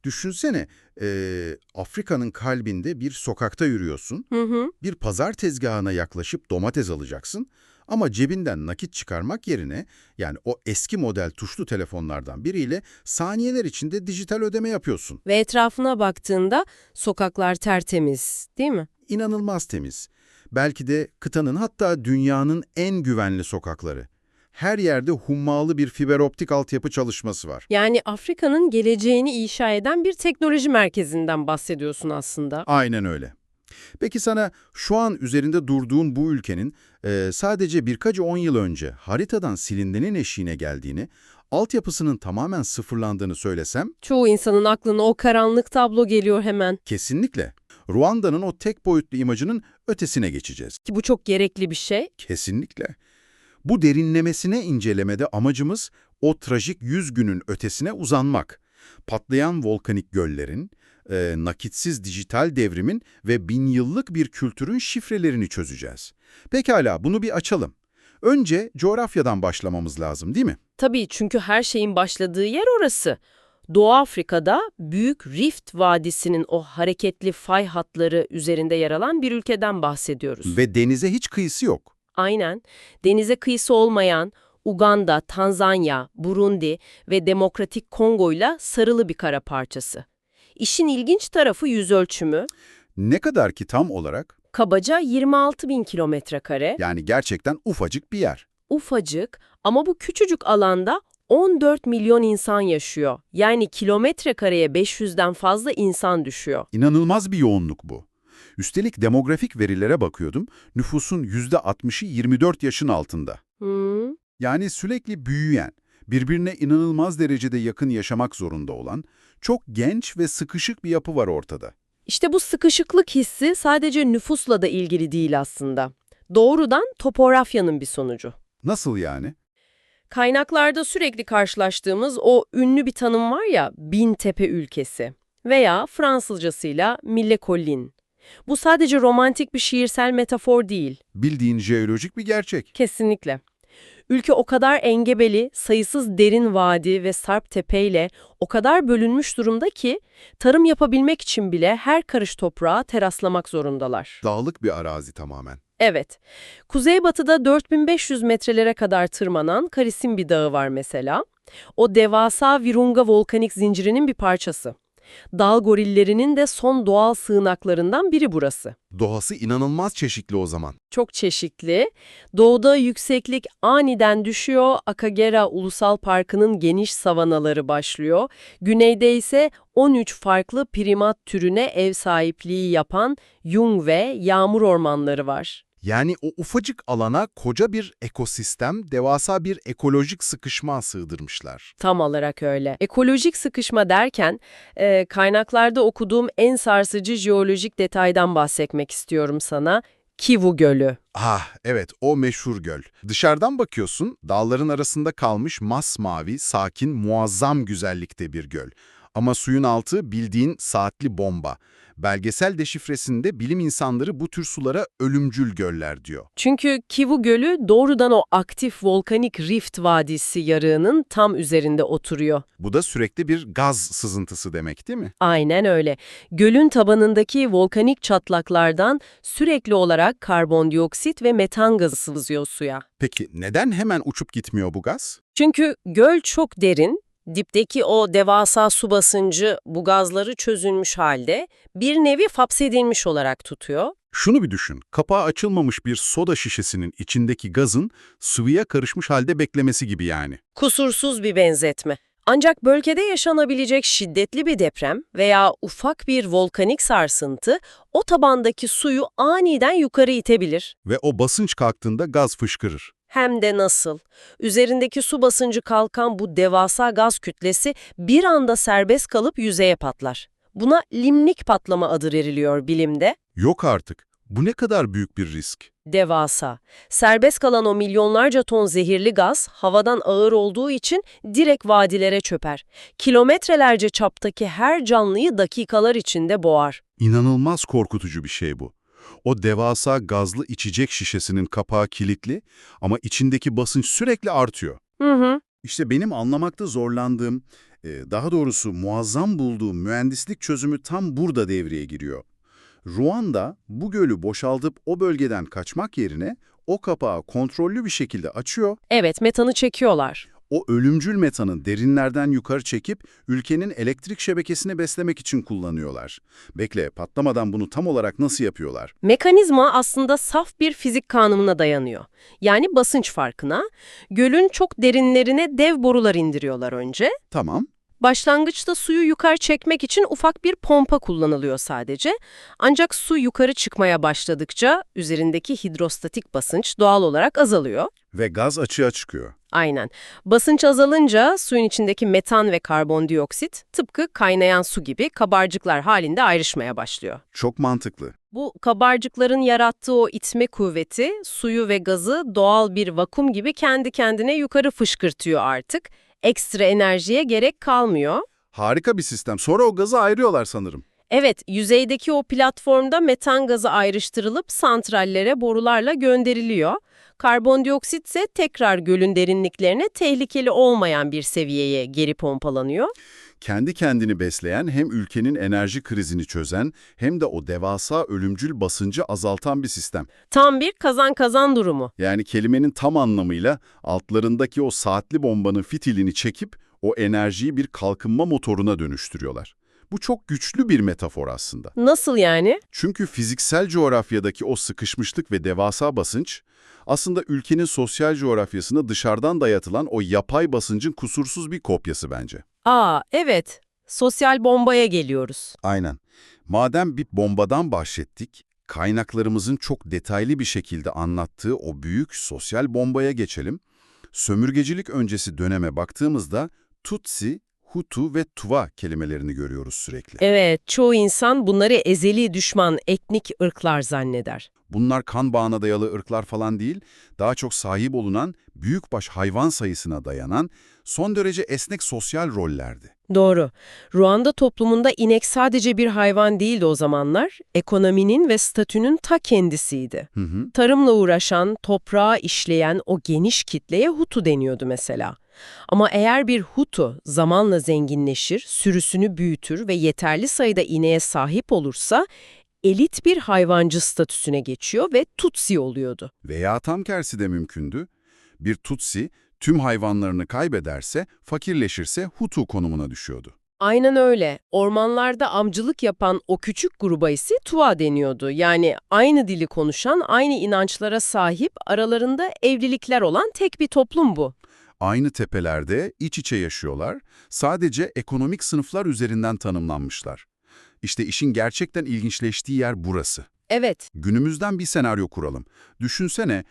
Düşünsene, Afrika'nın kalbinde bir sokakta yürüyorsun, Hı hı. bir pazar tezgahına yaklaşıp domates alacaksın ama cebinden nakit çıkarmak yerine, yani o eski model tuşlu telefonlardan biriyle saniyeler içinde dijital ödeme yapıyorsun. Ve etrafına baktığında sokaklar tertemiz, değil mi? İnanılmaz temiz. Belki de kıtanın, hatta dünyanın en güvenli sokakları. Her yerde hummalı bir fiber optik altyapı çalışması var. Yani Afrika'nın geleceğini inşa eden bir teknoloji merkezinden bahsediyorsun aslında. Aynen öyle. Peki sana şu an üzerinde durduğun bu ülkenin sadece birkaç 10 yıl önce haritadan silindenin eşiğine geldiğini, altyapısının tamamen sıfırlandığını söylesem? Çoğu insanın aklına o karanlık tablo geliyor hemen. Kesinlikle. Ruanda'nın o tek boyutlu imajının ötesine geçeceğiz. Ki bu çok gerekli bir şey. Kesinlikle. Bu derinlemesine incelemede amacımız o trajik 100 günün ötesine uzanmak. Patlayan volkanik göllerin, nakitsiz dijital devrimin ve bin yıllık bir kültürün şifrelerini çözeceğiz. Pekala, bunu bir açalım. Önce coğrafyadan başlamamız lazım, değil mi? Tabii, çünkü her şeyin başladığı yer orası. Doğu Afrika'da Büyük Rift Vadisi'nin o hareketli fay hatları üzerinde yer alan bir ülkeden bahsediyoruz. Ve denize hiç kıyısı yok. Aynen, denize kıyısı olmayan Uganda, Tanzanya, Burundi ve Demokratik Kongo'yla sarılı bir kara parçası. İşin ilginç tarafı yüz ölçümü. Ne kadar ki tam olarak? Kabaca 26 bin kilometre kare. Yani gerçekten ufacık bir yer. Ufacık ama bu küçücük alanda 14 milyon insan yaşıyor. Yani kilometre kareye 500'den fazla insan düşüyor. İnanılmaz bir yoğunluk bu. Üstelik demografik verilere bakıyordum, nüfusun %60'ı 24 yaşın altında. Hmm. Yani sürekli büyüyen, birbirine inanılmaz derecede yakın yaşamak zorunda olan, çok genç ve sıkışık bir yapı var ortada. İşte bu sıkışıklık hissi sadece nüfusla da ilgili değil aslında. Doğrudan topografyanın bir sonucu. Nasıl yani? Kaynaklarda sürekli karşılaştığımız o ünlü bir tanım var ya, Bin Tepe ülkesi veya Fransızcasıyla Mille Collines. Bu sadece romantik bir şiirsel metafor değil. Bildiğin jeolojik bir gerçek. Kesinlikle. Ülke o kadar engebeli, sayısız derin vadi ve sarp tepeyle o kadar bölünmüş durumda ki tarım yapabilmek için bile her karış toprağı teraslamak zorundalar. Dağlık bir arazi tamamen. Evet, kuzeybatıda 4500 metrelere kadar tırmanan Karisimbi Dağı var mesela. O devasa Virunga volkanik zincirinin bir parçası. Dağ gorillerinin de son doğal sığınaklarından biri burası. Doğası inanılmaz çeşitli o zaman. Çok çeşitli. Doğuda yükseklik aniden düşüyor, Akagera Ulusal Parkı'nın geniş savanaları başlıyor. Güneyde ise 13 farklı primat türüne ev sahipliği yapan yung ve yağmur ormanları var. Yani o ufacık alana koca bir ekosistem, devasa bir ekolojik sıkışma sığdırmışlar. Tam olarak öyle. Ekolojik sıkışma derken kaynaklarda okuduğum en sarsıcı jeolojik detaydan bahsetmek istiyorum sana. Kivu Gölü. Ah, evet, o meşhur göl. Dışarıdan bakıyorsun, dağların arasında kalmış masmavi, sakin, muazzam güzellikte bir göl. Ama suyun altı bildiğin saatli bomba. Belgesel deşifresinde bilim insanları bu tür sulara ölümcül göller diyor. Çünkü Kivu Gölü doğrudan o aktif volkanik Rift Vadisi yarığının tam üzerinde oturuyor. Bu da sürekli bir gaz sızıntısı demek, değil mi? Aynen öyle. Gölün tabanındaki volkanik çatlaklardan sürekli olarak karbondioksit ve metan gazı sızıyor suya. Peki neden hemen uçup gitmiyor bu gaz? Çünkü göl çok derin, dipteki o devasa su basıncı bu gazları çözülmüş halde bir nevi hapsedilmiş olarak tutuyor. Şunu bir düşün, kapağı açılmamış bir soda şişesinin içindeki gazın sıvıya karışmış halde beklemesi gibi yani. Kusursuz bir benzetme. Ancak bölgede yaşanabilecek şiddetli bir deprem veya ufak bir volkanik sarsıntı o tabandaki suyu aniden yukarı itebilir. Ve o basınç kalktığında gaz fışkırır. Hem de nasıl? Üzerindeki su basıncı kalkan bu devasa gaz kütlesi bir anda serbest kalıp yüzeye patlar. Buna limnik patlama adı veriliyor bilimde. Yok artık. Bu ne kadar büyük bir risk. Devasa. Serbest kalan o milyonlarca ton zehirli gaz havadan ağır olduğu için direkt vadilere çöper. Kilometrelerce çaptaki her canlıyı dakikalar içinde boğar. İnanılmaz korkutucu bir şey bu. O devasa gazlı içecek şişesinin kapağı kilitli ama içindeki basınç sürekli artıyor. Hı hı. İşte benim anlamakta zorlandığım, Daha doğrusu muazzam bulduğu mühendislik çözümü tam burada devreye giriyor. Ruanda bu gölü boşaltıp o bölgeden kaçmak yerine o kapağı kontrollü bir şekilde açıyor. Evet, metanı çekiyorlar. O ölümcül metanı derinlerden yukarı çekip ülkenin elektrik şebekesini beslemek için kullanıyorlar. Bekle, patlamadan bunu tam olarak nasıl yapıyorlar? Mekanizma aslında saf bir fizik kanununa dayanıyor. Yani basınç farkına. Gölün çok derinlerine dev borular indiriyorlar önce. Tamam. Başlangıçta suyu yukarı çekmek için ufak bir pompa kullanılıyor sadece. Ancak su yukarı çıkmaya başladıkça üzerindeki hidrostatik basınç doğal olarak azalıyor. Ve gaz açığa çıkıyor. Aynen. Basınç azalınca suyun içindeki metan ve karbondioksit tıpkı kaynayan su gibi kabarcıklar halinde ayrışmaya başlıyor. Çok mantıklı. Bu kabarcıkların yarattığı o itme kuvveti suyu ve gazı doğal bir vakum gibi kendi kendine yukarı fışkırtıyor artık. Ekstra enerjiye gerek kalmıyor. Harika bir sistem. Sonra o gazı ayırıyorlar sanırım. Evet, yüzeydeki o platformda metan gazı ayrıştırılıp santrallere borularla gönderiliyor. Karbondioksit ise tekrar gölün derinliklerine tehlikeli olmayan bir seviyeye geri pompalanıyor. Kendi kendini besleyen, hem ülkenin enerji krizini çözen hem de o devasa ölümcül basıncı azaltan bir sistem. Tam bir kazan-kazan durumu. Yani kelimenin tam anlamıyla altlarındaki o saatli bombanın fitilini çekip o enerjiyi bir kalkınma motoruna dönüştürüyorlar. Bu çok güçlü bir metafor aslında. Nasıl yani? Çünkü fiziksel coğrafyadaki o sıkışmışlık ve devasa basınç, aslında ülkenin sosyal coğrafyasına dışarıdan dayatılan o yapay basıncın kusursuz bir kopyası bence. Evet. Sosyal bombaya geliyoruz. Aynen. Madem bir bombadan bahsettik, kaynaklarımızın çok detaylı bir şekilde anlattığı o büyük sosyal bombaya geçelim. Sömürgecilik öncesi döneme baktığımızda Tutsi, Hutu ve Tuva kelimelerini görüyoruz sürekli. Evet, çoğu insan bunları ezeli düşman etnik ırklar zanneder. Bunlar kan bağına dayalı ırklar falan değil, daha çok sahip olunan, büyükbaş hayvan sayısına dayanan, son derece esnek sosyal rollerdi. Doğru. Ruanda toplumunda inek sadece bir hayvan değildi o zamanlar, ekonominin ve statünün ta kendisiydi. Hı hı. Tarımla uğraşan, toprağı işleyen o geniş kitleye Hutu deniyordu mesela. Ama eğer bir Hutu zamanla zenginleşir, sürüsünü büyütür ve yeterli sayıda ineğe sahip olursa, elit bir hayvancı statüsüne geçiyor ve Tutsi oluyordu. Veya tam tersi de mümkündü. Bir Tutsi tüm hayvanlarını kaybederse, fakirleşirse Hutu konumuna düşüyordu. Aynen öyle. Ormanlarda amcılık yapan o küçük gruba ise Tuva deniyordu. Yani aynı dili konuşan, aynı inançlara sahip, aralarında evlilikler olan tek bir toplum bu. Aynı tepelerde iç içe yaşıyorlar, sadece ekonomik sınıflar üzerinden tanımlanmışlar. İşte işin gerçekten ilginçleştiği yer burası. Evet, Günümüzden bir senaryo kuralım. Düşünsene,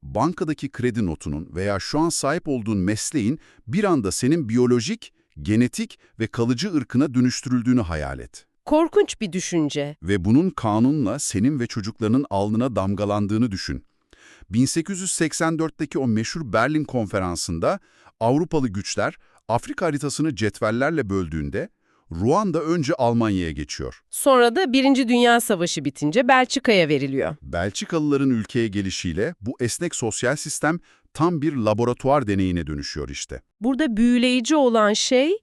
bankadaki kredi notunun veya şu an sahip olduğun mesleğin bir anda senin biyolojik, genetik ve kalıcı ırkına dönüştürüldüğünü hayal et. korkunç bir düşünce. Ve bunun kanunla senin ve çocuklarının alnına damgalandığını düşün. 1884'teki o meşhur Berlin Konferansı'nda Avrupalı güçler Afrika haritasını cetvellerle böldüğünde Ruanda önce Almanya'ya geçiyor. Sonra da Birinci Dünya Savaşı bitince Belçika'ya veriliyor. Belçikalıların ülkeye gelişiyle bu esnek sosyal sistem tam bir laboratuvar deneyine dönüşüyor işte. Burada büyüleyici olan şey,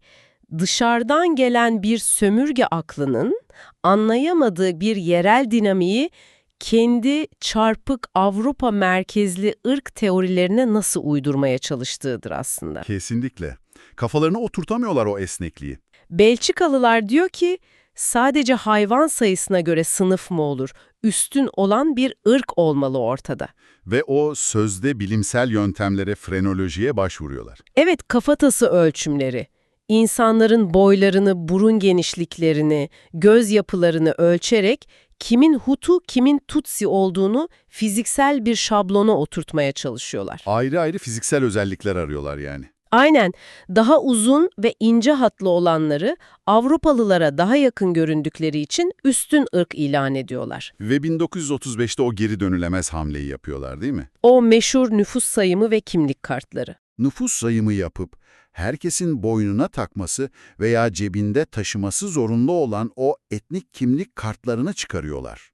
dışarıdan gelen bir sömürge aklının anlayamadığı bir yerel dinamiği kendi çarpık Avrupa merkezli ırk teorilerine nasıl uydurmaya çalıştığıdır aslında. Kesinlikle. Kafalarına oturtamıyorlar o esnekliği. Belçikalılar diyor ki, sadece hayvan sayısına göre sınıf mı olur? Üstün olan bir ırk olmalı ortada. Ve o sözde bilimsel yöntemlere, frenolojiye başvuruyorlar. Evet, kafatası ölçümleri. İnsanların boylarını, burun genişliklerini, göz yapılarını ölçerek kimin Hutu, kimin Tutsi olduğunu fiziksel bir şablona oturtmaya çalışıyorlar. Ayrı ayrı fiziksel özellikler arıyorlar yani. Aynen, daha uzun ve ince hatlı olanları Avrupalılara daha yakın göründükleri için üstün ırk ilan ediyorlar. Ve 1935'te o geri dönülemez hamleyi yapıyorlar değil mi? O meşhur nüfus sayımı ve kimlik kartları. Nüfus sayımı yapıp herkesin boynuna takması veya cebinde taşıması zorunlu olan o etnik kimlik kartlarını çıkarıyorlar.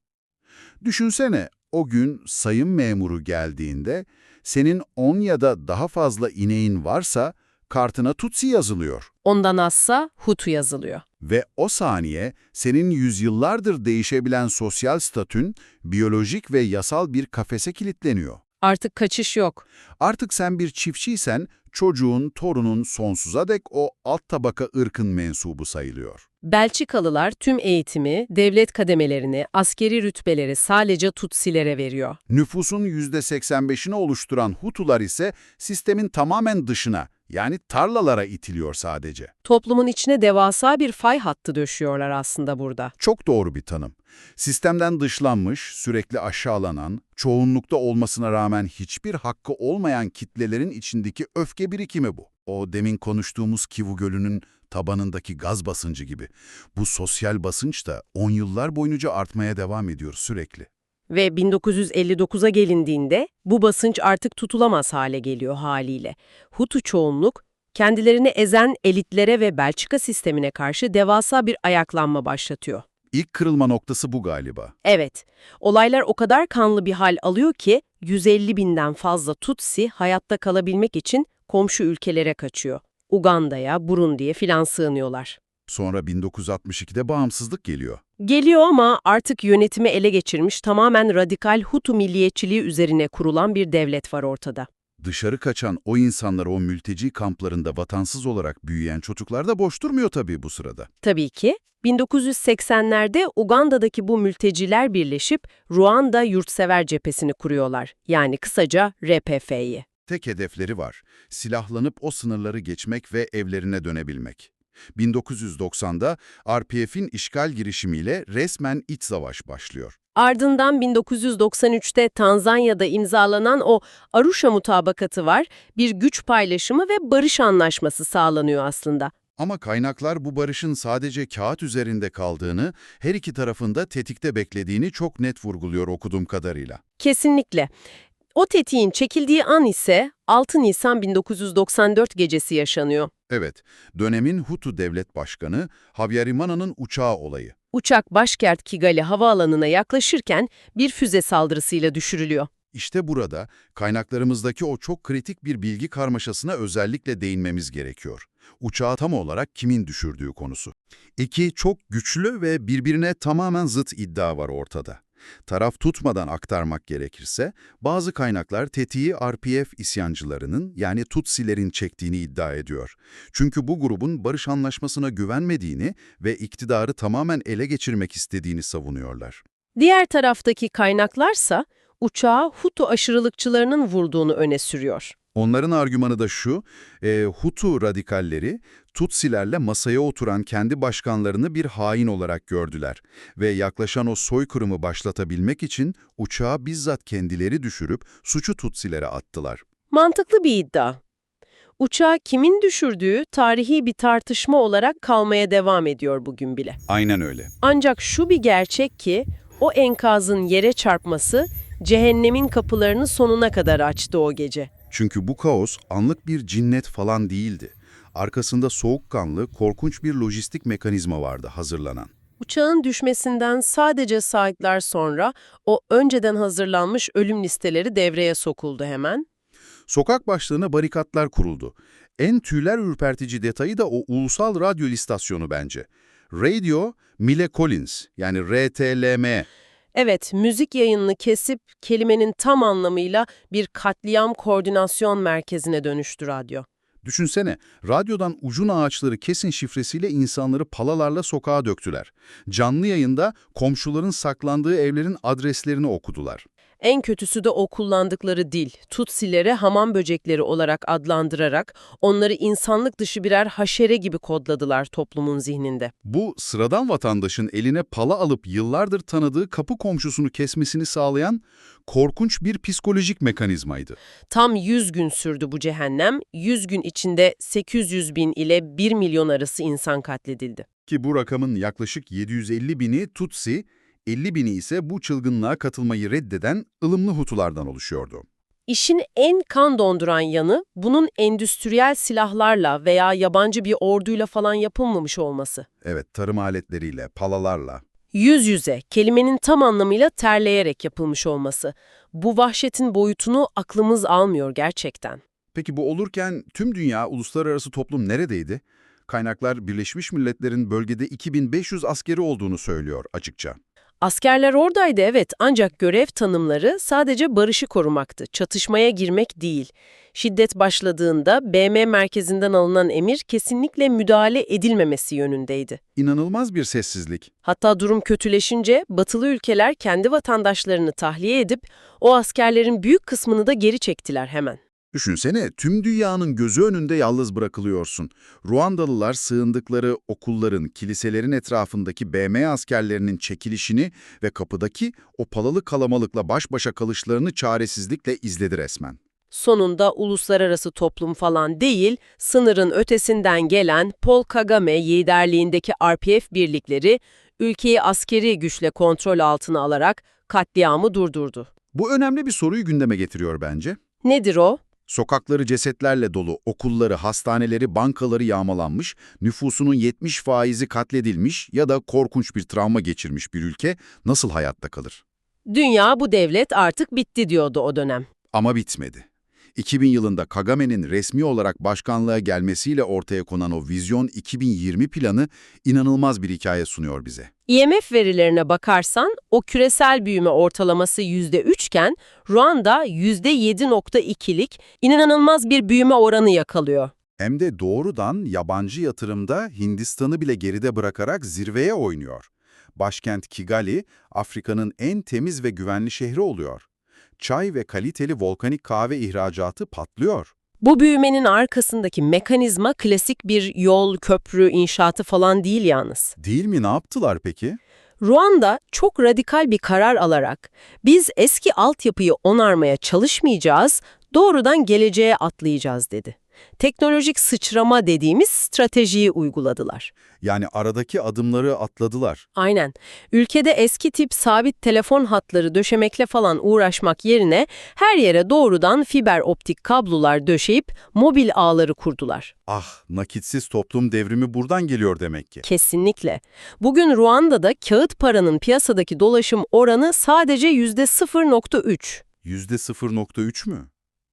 Düşünsene, o gün sayım memuru geldiğinde senin 10 ya da daha fazla ineğin varsa kartına Tutsi yazılıyor. Ondan azsa Hutu yazılıyor. Ve o saniye senin yüzyıllardır değişebilen sosyal statün biyolojik ve yasal bir kafese kilitleniyor. Artık kaçış yok. Artık sen bir çiftçiysen çocuğun, torunun sonsuza dek o alt tabaka ırkın mensubu sayılıyor. Belçikalılar tüm eğitimi, devlet kademelerini, askeri rütbeleri sadece Tutsilere veriyor. Nüfusun %85'ini oluşturan Hutular ise sistemin tamamen dışına, yani tarlalara itiliyor sadece. Toplumun içine devasa bir fay hattı döşüyorlar aslında burada. Çok doğru bir tanım. Sistemden dışlanmış, sürekli aşağılanan, çoğunlukta olmasına rağmen hiçbir hakkı olmayan kitlelerin içindeki öfke birikimi bu. O demin konuştuğumuz Kivu Gölü'nün tabanındaki gaz basıncı gibi. Bu sosyal basınç da 10 yıllar boyunca artmaya devam ediyor sürekli. Ve 1959'a gelindiğinde bu basınç artık tutulamaz hale geliyor haliyle. Hutu çoğunluk, kendilerini ezen elitlere ve Belçika sistemine karşı devasa bir ayaklanma başlatıyor. İlk kırılma noktası bu galiba. Evet, olaylar o kadar kanlı bir hal alıyor ki 150 binden fazla Tutsi hayatta kalabilmek için komşu ülkelere kaçıyor. Uganda'ya, Burundi'ye filan sığınıyorlar. Sonra 1962'de bağımsızlık geliyor. Geliyor ama artık yönetimi ele geçirmiş tamamen radikal Hutu milliyetçiliği üzerine kurulan bir devlet var ortada. Dışarı kaçan o insanlar o mülteci kamplarında vatansız olarak büyüyen çocuklar da boş durmuyor tabii bu sırada. Tabii ki 1980'lerde Uganda'daki bu mülteciler birleşip Ruanda Yurtsever Cephesini kuruyorlar. Yani kısaca RPF'yi. Tek hedefleri var, silahlanıp o sınırları geçmek ve evlerine dönebilmek. 1990'da RPF'in işgal girişimiyle resmen iç savaş başlıyor. Ardından 1993'te Tanzanya'da imzalanan o Arusha Mutabakatı var, bir güç paylaşımı ve barış anlaşması sağlanıyor aslında. Ama kaynaklar bu barışın sadece kağıt üzerinde kaldığını, her iki tarafında tetikte beklediğini çok net vurguluyor okuduğum kadarıyla. Kesinlikle. O tetiğin çekildiği an ise 6 Nisan 1994 gecesi yaşanıyor. Evet, dönemin Hutu devlet başkanı Habyarimana'nın uçağı olayı. Uçak başkent Kigali havaalanına yaklaşırken bir füze saldırısıyla düşürülüyor. İşte burada kaynaklarımızdaki o çok kritik bir bilgi karmaşasına özellikle değinmemiz gerekiyor. Uçağı tam olarak kimin düşürdüğü konusu. İki çok güçlü ve birbirine tamamen zıt iddia var ortada. Taraf tutmadan aktarmak gerekirse, bazı kaynaklar tetiği RPF isyancılarının yani Tutsilerin çektiğini iddia ediyor. Çünkü bu grubun barış anlaşmasına güvenmediğini ve iktidarı tamamen ele geçirmek istediğini savunuyorlar. Diğer taraftaki kaynaklarsa uçağı Hutu aşırılıkçılarının vurduğunu öne sürüyor. Onların argümanı da şu, Hutu radikalleri Tutsilerle masaya oturan kendi başkanlarını bir hain olarak gördüler ve yaklaşan o soykırımı başlatabilmek için uçağı bizzat kendileri düşürüp suçu Tutsilere attılar. Mantıklı bir iddia. Uçağı kimin düşürdüğü tarihi bir tartışma olarak kalmaya devam ediyor bugün bile. Aynen öyle. Ancak şu bir gerçek ki o enkazın yere çarpması cehennemin kapılarını sonuna kadar açtı o gece. Çünkü bu kaos anlık bir cinnet falan değildi. Arkasında soğukkanlı, korkunç bir lojistik mekanizma vardı hazırlanan. Uçağın düşmesinden sadece saatler sonra o önceden hazırlanmış ölüm listeleri devreye sokuldu hemen. Sokak başlarına barikatlar kuruldu. En tüyler ürpertici detayı da o ulusal radyo istasyonu bence. Radio Mille Collins, yani RTLM. Evet, müzik yayınını kesip kelimenin tam anlamıyla bir katliam koordinasyon merkezine dönüştü radyo. Düşünsene, radyodan ucun ağaçları kesin şifresiyle insanları palalarla sokağa döktüler. Canlı yayında komşuların saklandığı evlerin adreslerini okudular. En kötüsü de o kullandıkları dil, Tutsileri hamam böcekleri olarak adlandırarak onları insanlık dışı birer haşere gibi kodladılar toplumun zihninde. Bu, sıradan vatandaşın eline pala alıp yıllardır tanıdığı kapı komşusunu kesmesini sağlayan korkunç bir psikolojik mekanizmaydı. Tam 100 gün sürdü bu cehennem, 100 gün içinde 800 bin ile 1 milyon arası insan katledildi. Ki bu rakamın yaklaşık 750 bini Tutsi, 50 bini ise bu çılgınlığa katılmayı reddeden ılımlı Hutulardan oluşuyordu. İşin en kan donduran yanı bunun endüstriyel silahlarla veya yabancı bir orduyla falan yapılmamış olması. Evet, tarım aletleriyle, palalarla. Yüz yüze, kelimenin tam anlamıyla terleyerek yapılmış olması. Bu vahşetin boyutunu aklımız almıyor gerçekten. Peki bu olurken tüm dünya, uluslararası toplum neredeydi? Kaynaklar Birleşmiş Milletler'in bölgede 2500 askeri olduğunu söylüyor açıkça. Askerler oradaydı evet, ancak görev tanımları sadece barışı korumaktı, çatışmaya girmek değil. Şiddet başladığında BM merkezinden alınan emir kesinlikle müdahale edilmemesi yönündeydi. İnanılmaz bir sessizlik. Hatta durum kötüleşince batılı ülkeler kendi vatandaşlarını tahliye edip o askerlerin büyük kısmını da geri çektiler hemen. Düşünsene, tüm dünyanın gözü önünde yalnız bırakılıyorsun. Ruandalılar sığındıkları okulların, kiliselerin etrafındaki BM askerlerinin çekilişini ve kapıdaki o palalı kalabalıkla baş başa kalışlarını çaresizlikle izledi resmen. Sonunda uluslararası toplum falan değil, sınırın ötesinden gelen Paul Kagame liderliğindeki RPF birlikleri ülkeyi askeri güçle kontrol altına alarak katliamı durdurdu. Bu önemli bir soruyu gündeme getiriyor bence. Nedir o? Sokakları cesetlerle dolu, okulları, hastaneleri, bankaları yağmalanmış, nüfusunun 70%'i katledilmiş ya da korkunç bir travma geçirmiş bir ülke nasıl hayatta kalır? Dünya bu devlet artık bitti diyordu o dönem. Ama bitmedi. 2000 yılında Kagame'nin resmi olarak başkanlığa gelmesiyle ortaya konan o Vizyon 2020 planı inanılmaz bir hikaye sunuyor bize. IMF verilerine bakarsan o küresel büyüme ortalaması %3 iken Ruanda %7,2'lik inanılmaz bir büyüme oranı yakalıyor. Hem de doğrudan yabancı yatırımda Hindistan'ı bile geride bırakarak zirveye oynuyor. Başkent Kigali, Afrika'nın en temiz ve güvenli şehri oluyor. Çay ve kaliteli volkanik kahve ihracatı patlıyor. Bu büyümenin arkasındaki mekanizma klasik bir yol, köprü inşaatı falan değil yalnız. Değil mi? Ne yaptılar peki? Ruanda çok radikal bir karar alarak biz eski altyapıyı onarmaya çalışmayacağız, doğrudan geleceğe atlayacağız dedi. Teknolojik sıçrama dediğimiz stratejiyi uyguladılar. Yani aradaki adımları atladılar. Aynen. Ülkede eski tip sabit telefon hatları döşemekle falan uğraşmak yerine her yere doğrudan fiber optik kablolar döşeyip mobil ağları kurdular. Ah, nakitsiz toplum devrimi buradan geliyor demek ki. Kesinlikle. Bugün Ruanda'da kağıt paranın piyasadaki dolaşım oranı sadece %0,3. %0,3 mü?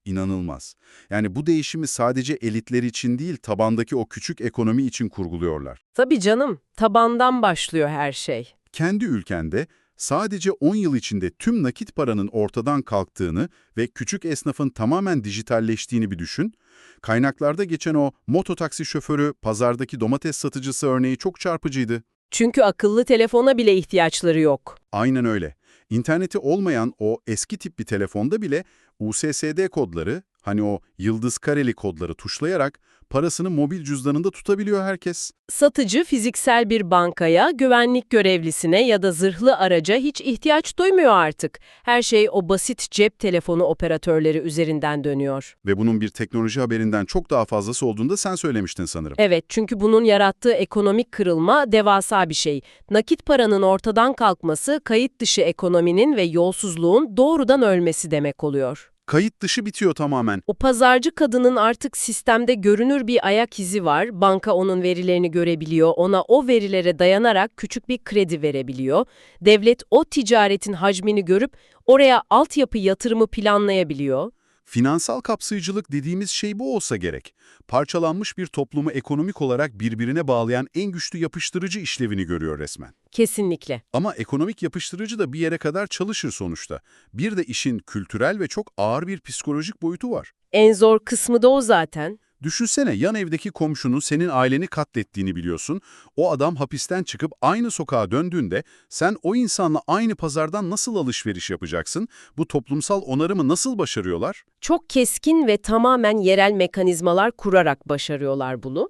İnanılmaz. Yani bu değişimi sadece elitler için değil, tabandaki o küçük ekonomi için kurguluyorlar. Tabii canım, tabandan başlıyor her şey. Kendi ülkende sadece 10 yıl içinde tüm nakit paranın ortadan kalktığını ve küçük esnafın tamamen dijitalleştiğini bir düşün. Kaynaklarda geçen o mototaksi şoförü, pazardaki domates satıcısı örneği çok çarpıcıydı. Çünkü akıllı telefona bile ihtiyaçları yok. Aynen öyle. İnterneti olmayan o eski tip bir telefonda bile USSD kodları, hani o yıldız kareli kodları tuşlayarak parasını mobil cüzdanında tutabiliyor herkes. Satıcı fiziksel bir bankaya, güvenlik görevlisine ya da zırhlı araca hiç ihtiyaç duymuyor artık. Her şey o basit cep telefonu operatörleri üzerinden dönüyor. Ve bunun bir teknoloji haberinden çok daha fazlası olduğunu da sen söylemiştin sanırım. Evet, çünkü bunun yarattığı ekonomik kırılma devasa bir şey. Nakit paranın ortadan kalkması, kayıt dışı ekonominin ve yolsuzluğun doğrudan ölmesi demek oluyor. Kayıt dışı bitiyor tamamen. O pazarcı kadının artık sistemde görünür bir ayak izi var. Banka onun verilerini görebiliyor. Ona o verilere dayanarak küçük bir kredi verebiliyor. Devlet o ticaretin hacmini görüp oraya altyapı yatırımı planlayabiliyor. Finansal kapsayıcılık dediğimiz şey bu olsa gerek. Parçalanmış bir toplumu ekonomik olarak birbirine bağlayan en güçlü yapıştırıcı işlevini görüyor resmen. Kesinlikle. Ama ekonomik yapıştırıcı da bir yere kadar çalışır sonuçta. Bir de işin kültürel ve çok ağır bir psikolojik boyutu var. En zor kısmı da o zaten. Düşünsene, yan evdeki komşunun senin aileni katlettiğini biliyorsun. O adam hapisten çıkıp aynı sokağa döndüğünde sen o insanla aynı pazardan nasıl alışveriş yapacaksın? Bu toplumsal onarımı nasıl başarıyorlar? Çok keskin ve tamamen yerel mekanizmalar kurarak başarıyorlar bunu.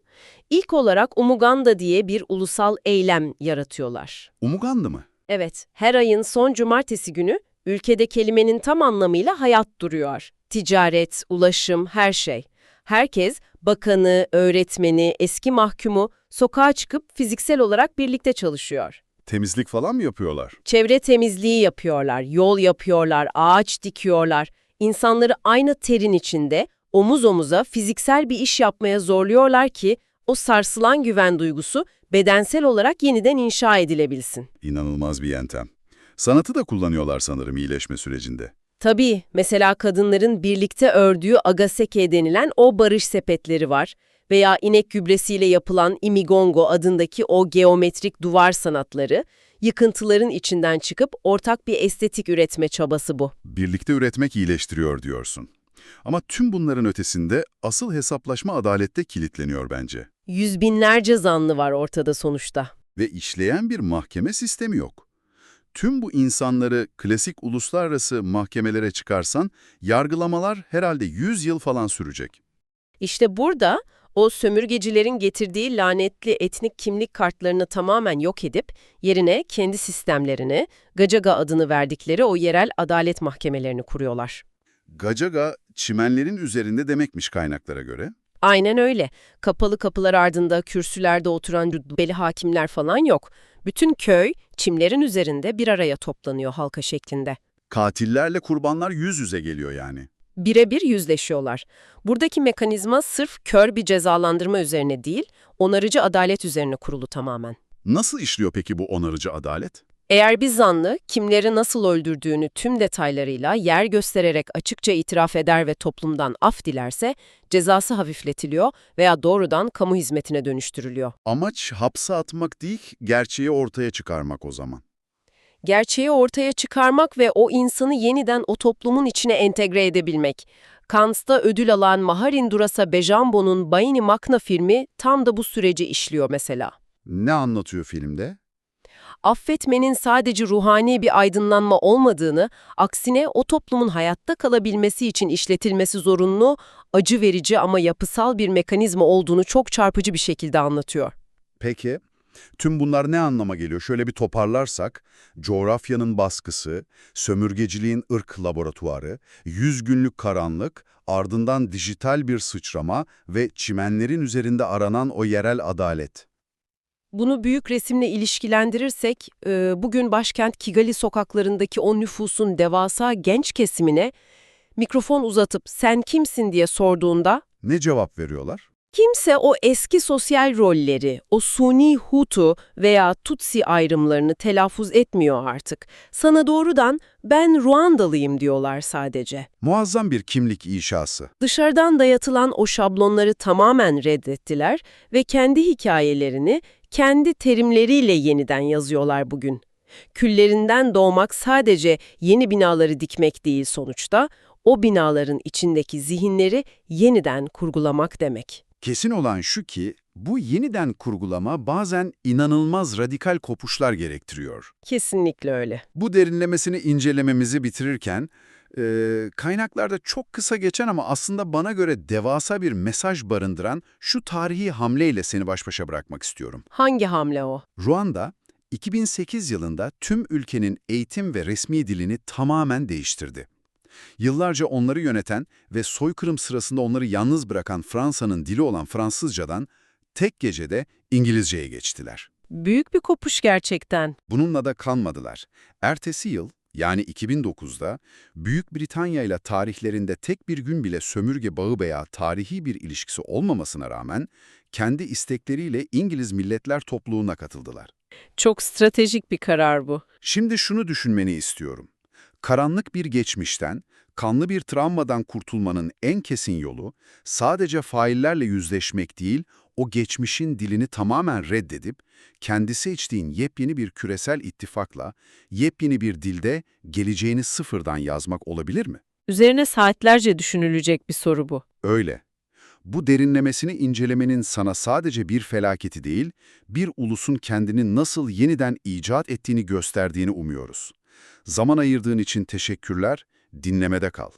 İlk olarak Umuganda diye bir ulusal eylem yaratıyorlar. Umugandı mı? Evet, her ayın son cumartesi günü ülkede kelimenin tam anlamıyla hayat duruyor. Ticaret, ulaşım, her şey. Herkes, bakanı, öğretmeni, eski mahkumu sokağa çıkıp fiziksel olarak birlikte çalışıyor. Temizlik falan mı yapıyorlar? Çevre temizliği yapıyorlar, yol yapıyorlar, ağaç dikiyorlar. İnsanları aynı terin içinde, omuz omuza fiziksel bir iş yapmaya zorluyorlar ki o sarsılan güven duygusu bedensel olarak yeniden inşa edilebilsin. İnanılmaz bir yöntem. Sanatı da kullanıyorlar sanırım iyileşme sürecinde. Tabii, mesela kadınların birlikte ördüğü agaseke denilen o barış sepetleri var veya inek gübresiyle yapılan imigongo adındaki o geometrik duvar sanatları, yıkıntıların içinden çıkıp ortak bir estetik üretme çabası bu. Birlikte üretmek iyileştiriyor diyorsun. Ama tüm bunların ötesinde asıl hesaplaşma adalette kilitleniyor bence. Yüz binlerce zanlı var ortada sonuçta. Ve işleyen bir mahkeme sistemi yok. Tüm bu insanları klasik uluslararası mahkemelere çıkarsan, yargılamalar herhalde 100 yıl falan sürecek. İşte burada o sömürgecilerin getirdiği lanetli etnik kimlik kartlarını tamamen yok edip yerine kendi sistemlerini, Gacaga adını verdikleri o yerel adalet mahkemelerini kuruyorlar. Gacaga, çimenlerin üzerinde demekmiş kaynaklara göre. Aynen öyle. Kapalı kapılar ardında kürsülerde oturan cübbeli hakimler falan yok. Bütün köy çimlerin üzerinde bir araya toplanıyor halka şeklinde. Katillerle kurbanlar yüz yüze geliyor yani. Birebir yüzleşiyorlar. Buradaki mekanizma sırf kör bir cezalandırma üzerine değil, onarıcı adalet üzerine kurulu tamamen. Nasıl işliyor peki bu onarıcı adalet? Eğer bir zanlı kimleri nasıl öldürdüğünü tüm detaylarıyla yer göstererek açıkça itiraf eder ve toplumdan af dilerse cezası hafifletiliyor veya doğrudan kamu hizmetine dönüştürülüyor. Amaç hapse atmak değil, gerçeği ortaya çıkarmak o zaman. Gerçeği ortaya çıkarmak ve o insanı yeniden o toplumun içine entegre edebilmek. Cannes'ta ödül alan Maharindurasa Bejambo'nun Bayani Makna filmi tam da bu süreci işliyor mesela. Ne anlatıyor filmde? Affetmenin sadece ruhani bir aydınlanma olmadığını, aksine o toplumun hayatta kalabilmesi için işletilmesi zorunlu, acı verici ama yapısal bir mekanizma olduğunu çok çarpıcı bir şekilde anlatıyor. Peki, tüm bunlar ne anlama geliyor? Şöyle bir toparlarsak, coğrafyanın baskısı, sömürgeciliğin ırk laboratuvarı, 100 günlük karanlık, ardından dijital bir sıçrama ve çimenlerin üzerinde aranan o yerel adalet. Bunu büyük resimle ilişkilendirirsek, bugün başkent Kigali sokaklarındaki o nüfusun devasa genç kesimine mikrofon uzatıp "sen kimsin?" diye sorduğunda, Ne cevap veriyorlar? kimse o eski sosyal rolleri, o suni Hutu veya Tutsi ayrımlarını telaffuz etmiyor artık. Sana doğrudan "ben Ruandalıyım" diyorlar sadece. Muazzam bir kimlik inşası. Dışarıdan dayatılan o şablonları tamamen reddettiler ve kendi hikayelerini kendi terimleriyle yeniden yazıyorlar bugün. Küllerinden doğmak sadece yeni binaları dikmek değil sonuçta, o binaların içindeki zihinleri yeniden kurgulamak demek. Kesin olan şu ki, bu yeniden kurgulama bazen inanılmaz radikal kopuşlar gerektiriyor. Kesinlikle öyle. Bu derinlemesini incelememizi bitirirken, kaynaklarda çok kısa geçen ama aslında bana göre devasa bir mesaj barındıran şu tarihi hamleyle seni baş başa bırakmak istiyorum. Hangi hamle o? Ruanda, 2008 yılında tüm ülkenin eğitim ve resmi dilini tamamen değiştirdi. Yıllarca onları yöneten ve soykırım sırasında onları yalnız bırakan Fransa'nın dili olan Fransızcadan tek gecede İngilizceye geçtiler. Büyük bir kopuş gerçekten. Bununla da kalmadılar. Ertesi yıl, yani 2009'da, Büyük Britanya ile tarihlerinde tek bir gün bile sömürge bağı veya tarihi bir ilişkisi olmamasına rağmen, kendi istekleriyle İngiliz Milletler Topluluğu'na katıldılar. Çok stratejik bir karar bu. Şimdi şunu düşünmeni istiyorum. Karanlık bir geçmişten, kanlı bir travmadan kurtulmanın en kesin yolu, sadece faillerle yüzleşmek değil, o geçmişin dilini tamamen reddedip, kendisi içtiğin yepyeni bir küresel ittifakla, yepyeni bir dilde geleceğini sıfırdan yazmak olabilir mi? Üzerine saatlerce düşünülecek bir soru bu. Öyle. Bu derinlemesini incelemenin sana sadece bir felaketi değil, bir ulusun kendini nasıl yeniden icat ettiğini gösterdiğini umuyoruz. Zaman ayırdığın için teşekkürler, dinlemede kal.